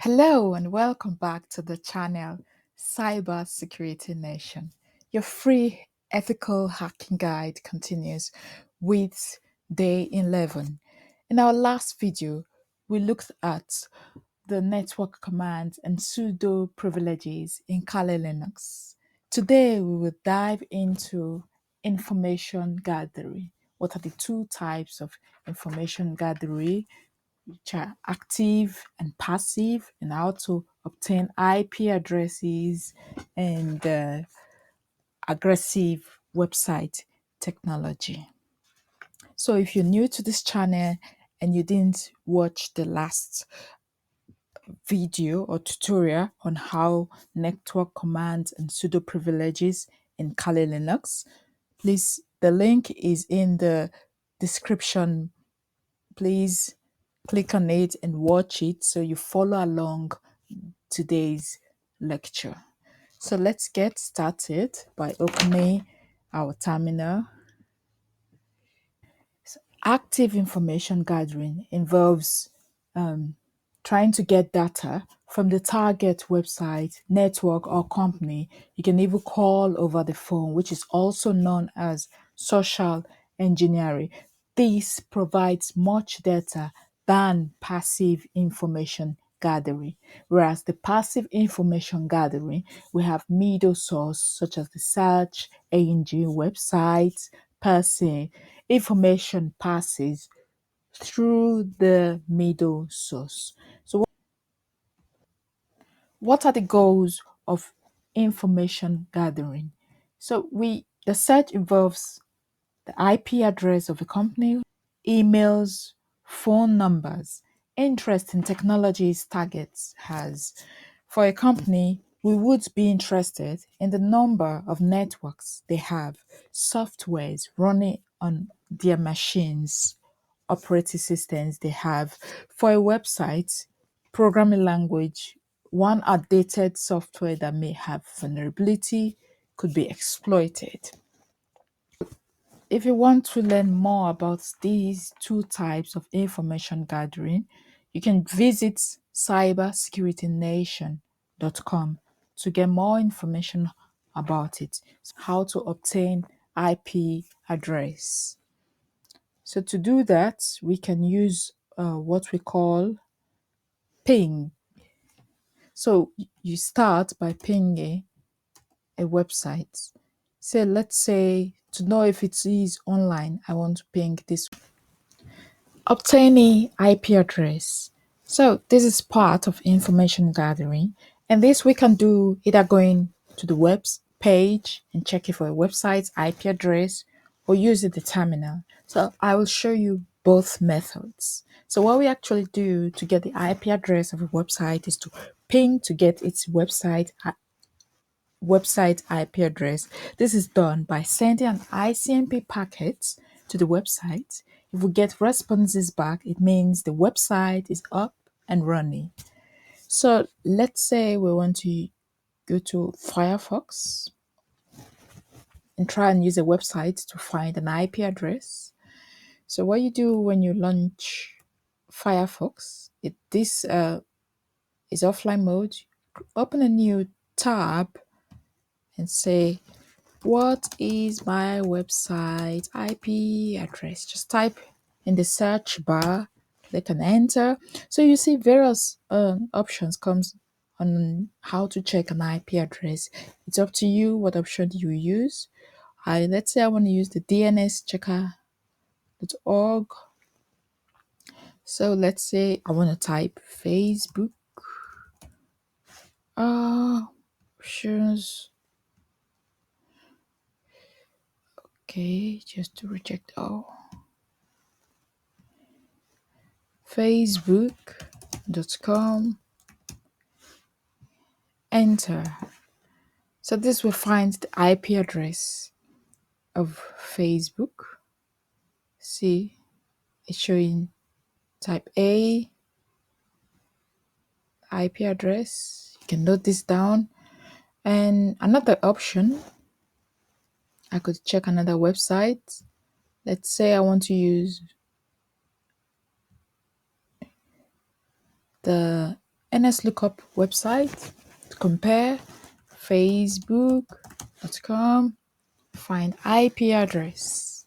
Hello and welcome back to the channel Cybersecurity Nation. Your free ethical hacking guide continues with day 11. In our last video, we looked at the network commands and sudo privileges in KaliLinux. Today, we will dive into information gathering. What are the two types of information gathering, which are active and passive, and how to obtain IP addresses and aggressive website technology. So, if you're new to this channel and you didn't watch the last video or tutorial on how network commands and sudo privileges in Kali Linux, please, the link is in the description. Please click on it and watch it so you follow along today's lecture. So let's get started by opening our terminal. Active information gathering involves trying to get data from the target website, network, or company. You can even call over the phone, which is also known as social engineering. This provides much data than passive information gathering. Whereas the passive information gathering, we have middle source such as the search engine, websites, person. Information passes through the middle source. So, what are the goals of information gathering? So, the search involves the IP address of a company, emails, phone numbers, interest in technologies targets has. For a company, we would be interested in the number of networks they have, softwares running on their machines, operating systems they have. For a website, programming language, one outdated software that may have vulnerability could be exploited. If you want to learn more about these two types of information gathering, you can visit cybersecurityNation.com to get more information about it. How to obtain IP address. So to do that, we can use what we call ping. So you start by pinging a website. So let's say to know if it is online, I want to ping this. Obtaining IP address. So this is part of information gathering, and this we can do either going to the web page and checking for a website's IP address or using the terminal. So I will show you both methods. So what we actually do to get the IP address of a website is to ping to get its website IP address. This is done by sending an ICMP packet to the website. If we get responses back, it means the website is up and running. So let's say we want to go to Firefox and try and use a website to find an IP address. So what you do when you launch Firefox, this is offline mode. Open a new tab and say, what is my website IP address? Just type in the search bar, click and enter. So you see various options comes on how to check an IP address. It's up to you what option you use. Let's say I want to use the dnschecker.org. So let's say I want to type Facebook. Options. Okay, just to reject all. Facebook.com. Enter. So this will find the IP address of Facebook. See, it's showing type A IP address. You can note this down. And another option, I could check another website. Let's say I want to use the Nslookup website to compare facebook.com, find IP address.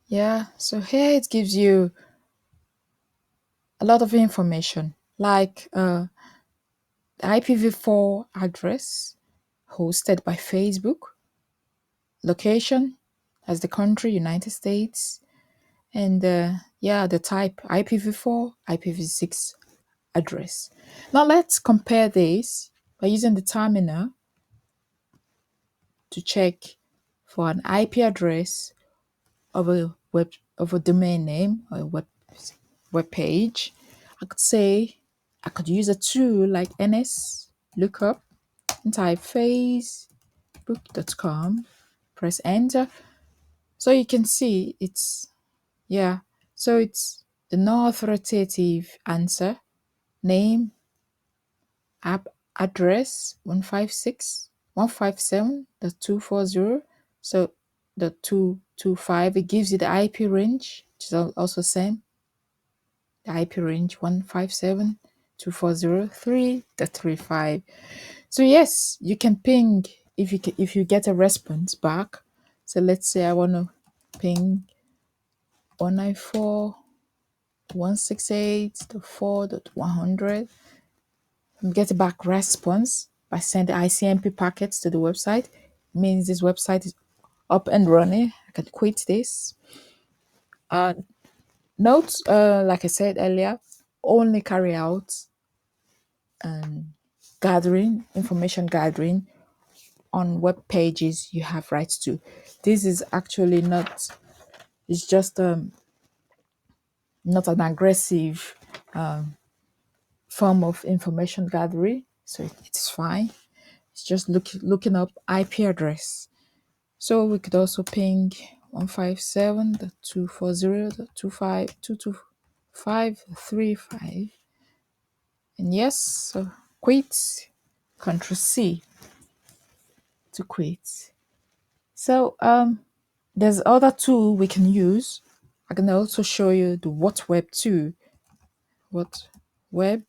Yeah, so here it gives you a lot of information like the IPv4 address hosted by Facebook, location as the country, United States, and yeah, the type IPv4, IPv6 address. Now let's compare this by using the terminal to check for an IP address of a domain name or a web page. I could say I could use a tool like Nslookup and type facebook.com, press enter. So you can see it's yeah. So it's the non-authoritative answer, name, app address 157.240. So the 225, it gives you the IP range, which is also same. The IP range 157.240.3.35. So yes, you can ping if you get a response back. So let's say I want to ping 194.168.4.100 and get a back response by sending ICMP packets to the website. It means this website is up and running. I can quit this. Note, like I said earlier, only carry out gathering, information gathering on web pages you have rights to. This is actually not, it's just not an aggressive form of information gathering, so it's fine. It's just looking up IP address. So we could also ping 157.240.25.225.35. And yes, so quit, Control C to quit. So there's other tool we can use. I can also show you the WhatWeb too. WhatWeb.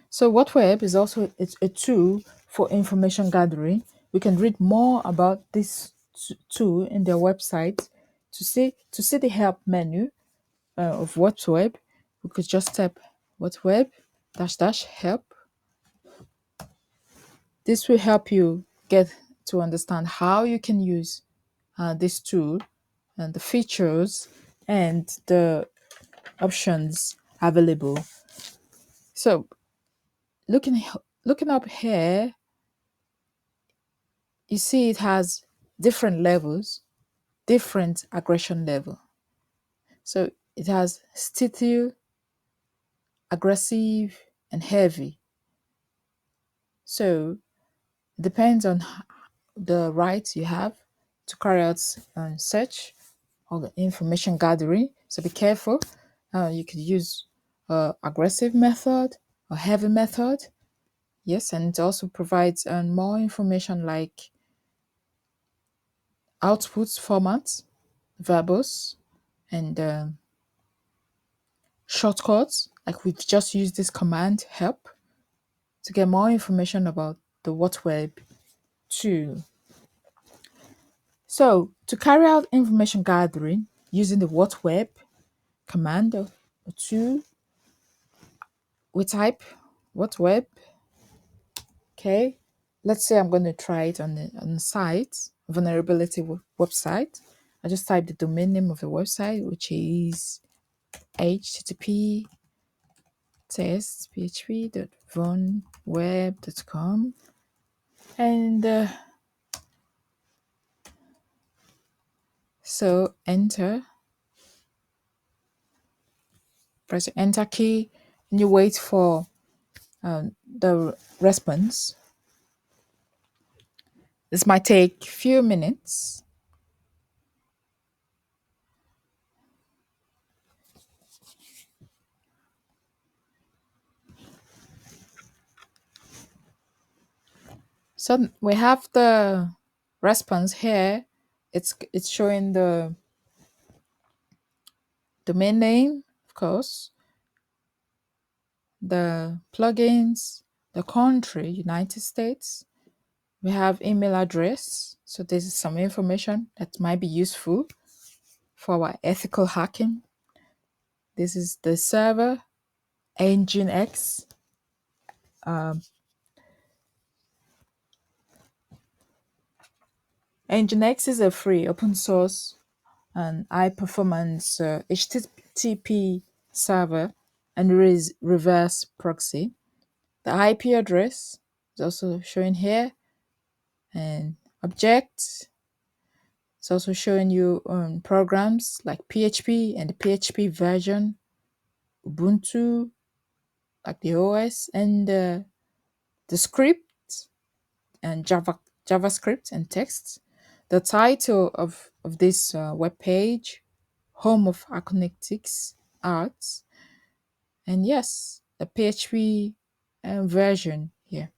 So WhatWeb is also it's a tool for information gathering. We can read more about this tool in their website. To see the help menu of WhatWeb, we could just type WhatWeb --help. This will help you get to understand how you can use this tool and the features and the options available. So looking up here, you see it has different levels, different aggression level. So it has stealthy, aggressive, and heavy. So it depends on the rights you have to carry out search or information gathering. So be careful. You could use aggressive method or heavy method. Yes, and it also provides more information like output formats, verbose, and shortcuts. Like we've just used this command help to get more information about the WhatWeb tool. So to carry out information gathering using the WhatWeb command or tool, we type WhatWeb. Okay, let's say I'm going to try it on the site, vulnerability website. I just type the domain name of the website, which is http test php.vonweb.com, and so enter, press the enter key, and you wait for the response. This might take a few minutes. So we have the response here. It's showing the domain name, of course, the plugins, the country, United States. We have email address. So this is some information that might be useful for our ethical hacking. This is the server, Nginx. Nginx is a free open source and high performance HTTP server and reverse proxy. The IP address is also showing here, and objects. It's also showing you programs like PHP and the PHP version, Ubuntu, like the OS, and the script and JavaScript and text. The title of this web page, Home of Acolytics Arts, and yes, the PHP version here,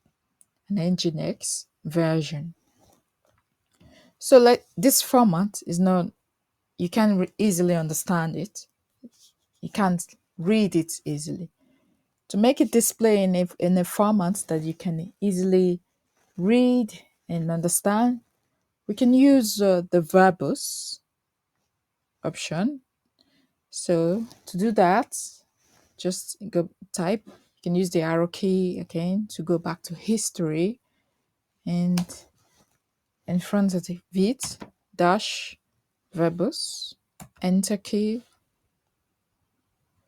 an Nginx version. So like this format is not, you can easily understand it. You can't read it easily. To make it display in a format that you can easily read and understand, we can use the verbose option. So to do that, just go type. You can use the arrow key again to go back to history, and in front of it, dash verbose, enter key.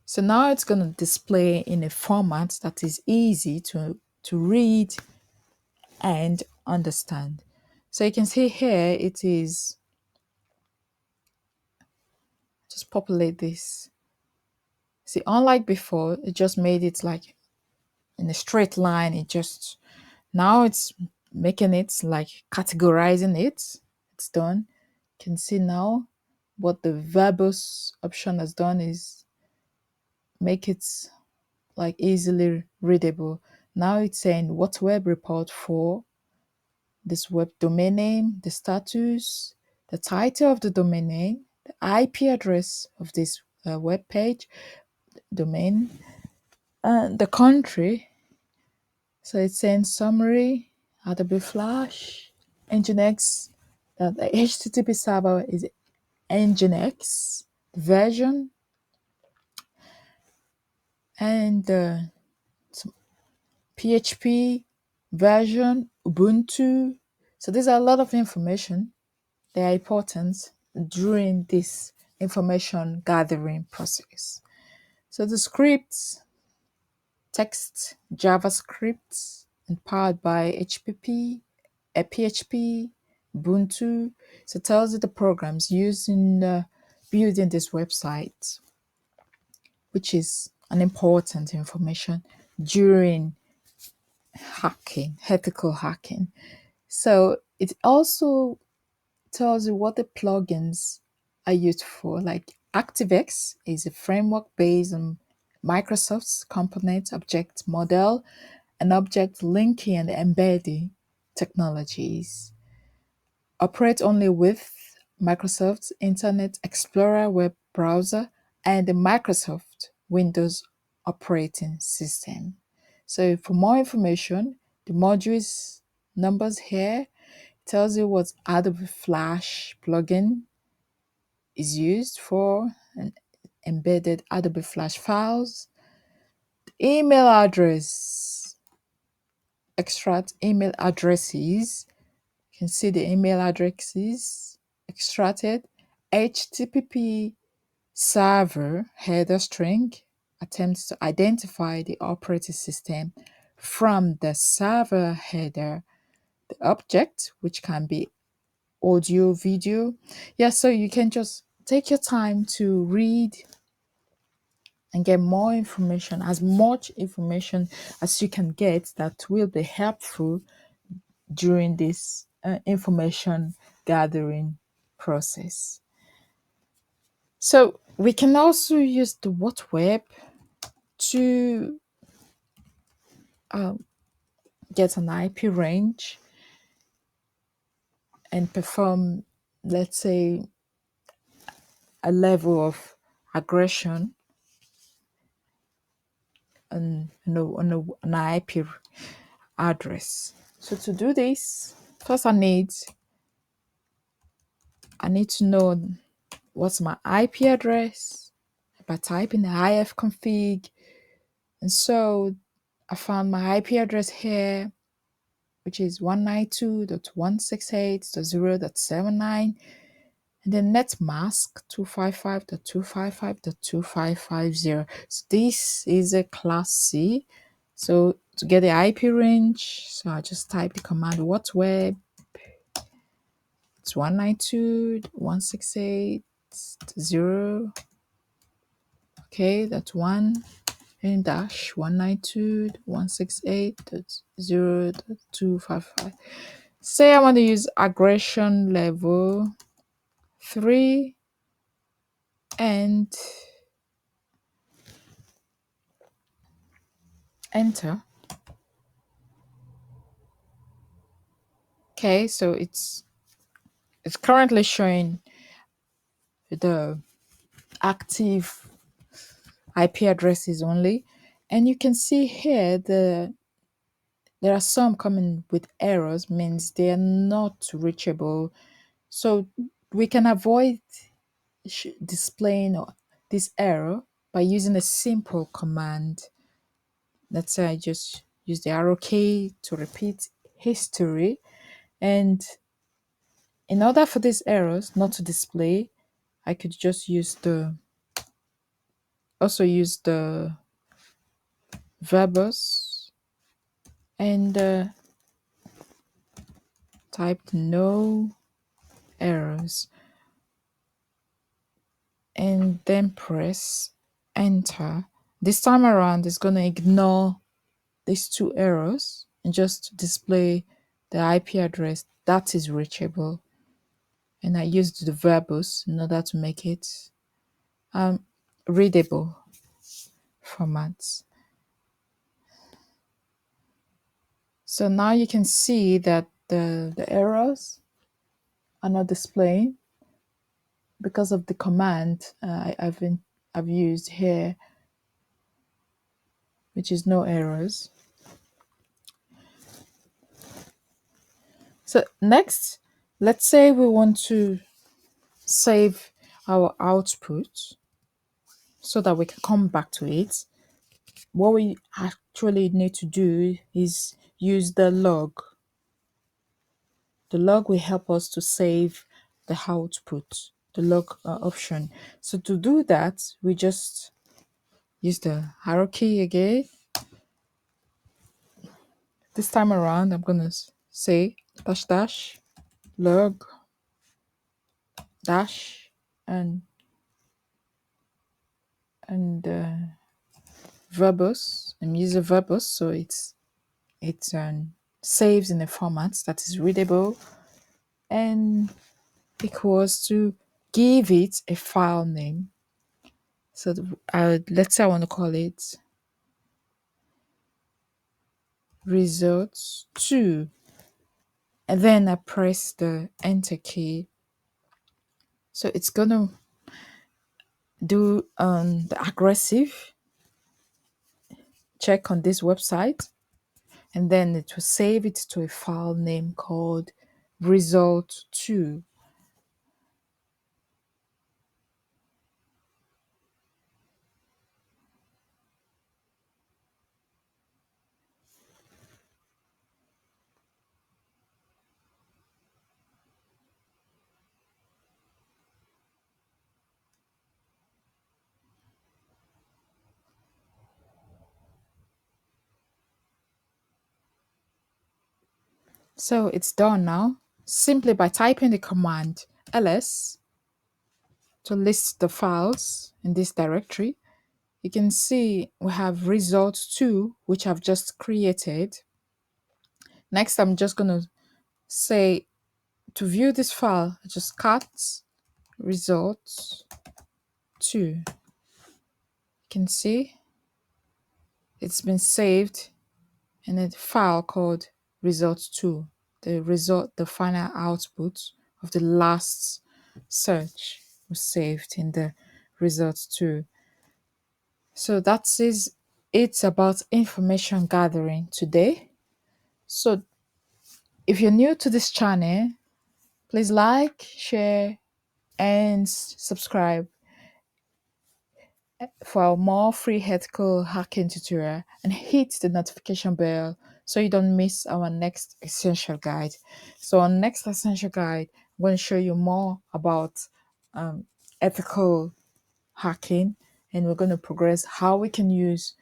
So now it's going to display in a format that is easy to read and understand. So you can see here, it is, just populate this. See, unlike before, it just made it like in a straight line. It just, now it's making it like categorizing it. It's done. You can see now what the verbose option has done is make it like easily readable. Now it's saying WhatWeb report for this web domain name, the status, the title of the domain name, the IP address of this web page, domain, the country. So it's saying summary, Adobe Flash, Nginx, that the HTTP server is Nginx version, and PHP version, Ubuntu. So these are a lot of information. They are important during this information gathering process. So the scripts, text, JavaScript, and powered by PHP, Ubuntu. So it tells you the programs used in building this website, which is an important information during hacking, ethical hacking. So it also tells you what the plugins are used for. Like ActiveX is a framework based on Microsoft's component object model and object linking and embedding technologies. Operate only with Microsoft's Internet Explorer web browser and the Microsoft Windows operating system. So for more information, the modules numbers here tells you what Adobe Flash plugin is used for and embedded Adobe Flash files. The email address, extract email addresses. You can see the email addresses extracted. HTTP server header string attempts to identify the operating system from the server header. The object, which can be audio, video. Yeah, so you can just take your time to read and get more information, as much information as you can get that will be helpful during this information gathering process. So we can also use the WhatWeb to get an IP range and perform, let's say, a level of aggression on an IP address. So to do this, first I need to know what's my IP address by typing the ifconfig. And so I found my IP address here, which is 192.168.0.79, and then net mask 255.255.2550. So this is a class C. So to get the IP range, so I just type the command WhatWeb. It's 192.168.0. Okay, that's one. And dash 192.168.0.255. Say I want to use aggression level 3 and enter. Okay, so it's currently showing the active IP addresses only, and you can see here there are some coming with errors, means they are not reachable. So we can avoid displaying this error by using a simple command. Let's say I just use the arrow key to repeat history, and in order for these errors not to display, I could just use the Verbose and type no errors and then press enter. This time around it's going to ignore these two errors and just display the IP address that is reachable. And I used the verbose in order to make it readable formats. So now you can see that the errors are not displaying because of the command I've used here, which is no errors. So next, let's say we want to save our output so that we can come back to it. What we actually need to do is use the log. The log will help us to save the output, the log option. So to do that, we just use the arrow key again. This time around, I'm gonna say dash log dash and verbose. I'm using verbose, so it saves in a format that is readable and equals to give it a file name. So let's say I want to call it results 2, and then I press the enter key. So it's gonna do the aggressive check on this website, and then it will save it to a file name called result 2. So it's done now, simply by typing the command ls to list the files in this directory. You can see we have result 2, which I've just created. Next, I'm just going to say to view this file, just cut results 2. You can see it's been saved in a file called results 2. The final output of the last search was saved in the results too. So that is it's about information gathering today. So if you're new to this channel, please like, share, and subscribe for more free ethical hacking tutorial, and hit the notification bell so you don't miss our next essential guide. So our next essential guide, I'm going to show you more about ethical hacking, and we're going to progress how we can use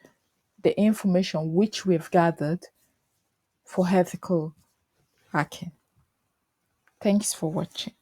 the information which we've gathered for ethical hacking. Thanks for watching.